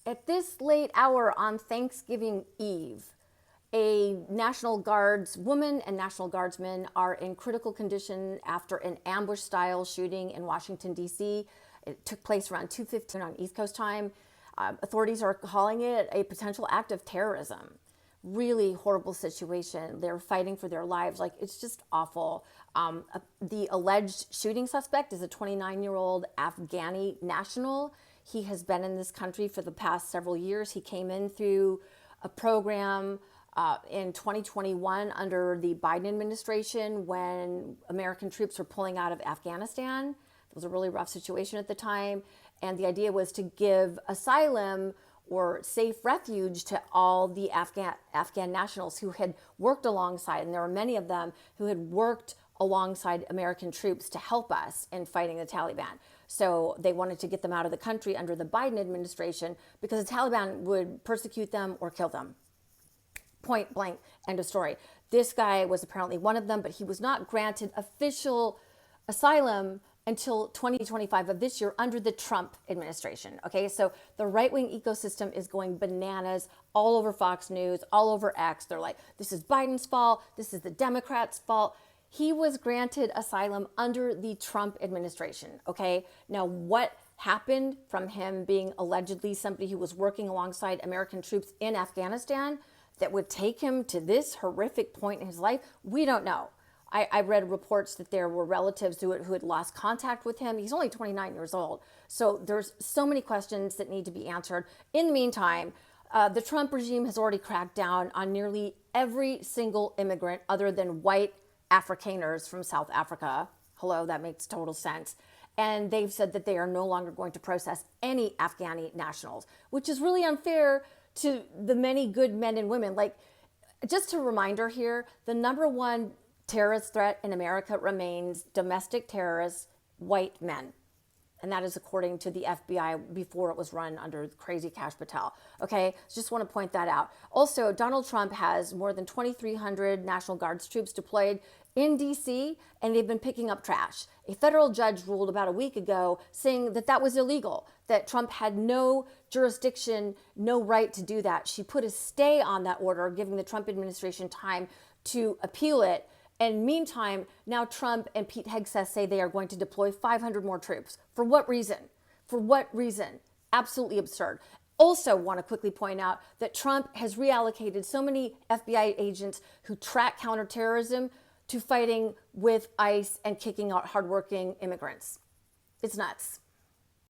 At this late hour on Thanksgiving Eve, a National Guards woman and National Guardsmen are in critical condition after an ambush-style shooting in Washington, D.C. It took place around 2:15 on East Coast time. Authorities are calling it a potential act of terrorism. Really horrible situation. They're fighting for their lives. Like, it's just awful. The alleged shooting suspect is a 29-year-old Afghani national. He has been in this country for the past several years. He came in through a program in 2021 under the Biden administration when American troops were pulling out of Afghanistan. It was a really rough situation at the time. And the idea was to give asylum or safe refuge to all the Afghan nationals who had worked alongside, and there were many of them who had worked alongside American troops to help us in fighting the Taliban. So they wanted to get them out of the country under the Biden administration because the Taliban would persecute them or kill them. Point blank, end of story. This guy was apparently one of them, but he was not granted official asylum until 2025 of this year under the Trump administration. Okay, so the right-wing ecosystem is going bananas all over Fox News, all over X. They're like, this is Biden's fault, this is the Democrats' fault. He was granted asylum under the Trump administration. Okay, now what happened from him being allegedly somebody who was working alongside American troops in Afghanistan that would take him to this horrific point in his life? We don't know. I read reports that there were relatives who had lost contact with him. He's only 29 years old. So there's so many questions that need to be answered. In the meantime, the Trump regime has already cracked down on nearly every single immigrant other than white Afrikaners from South Africa. Hello, that makes total sense. And they've said that they are no longer going to process any Afghani nationals, which is really unfair to the many good men and women. Like, just a reminder here, the number one terrorist threat in America remains domestic terrorists, white men. And that is according to the FBI before it was run under crazy Kash Patel. Okay, just want to point that out. Also, Donald Trump has more than 2,300 National Guards troops deployed in DC, and they've been picking up trash. A federal judge ruled about a week ago saying that that was illegal, that Trump had no jurisdiction, no right to do that. She put a stay on that order, giving the Trump administration time to appeal it. And meantime, now Trump and Pete Hegseth say they are going to deploy 500 more troops. For what reason? For what reason? Absolutely absurd. Also want to quickly point out that Trump has reallocated so many FBI agents who track counterterrorism to fighting with ICE and kicking out hardworking immigrants. It's nuts.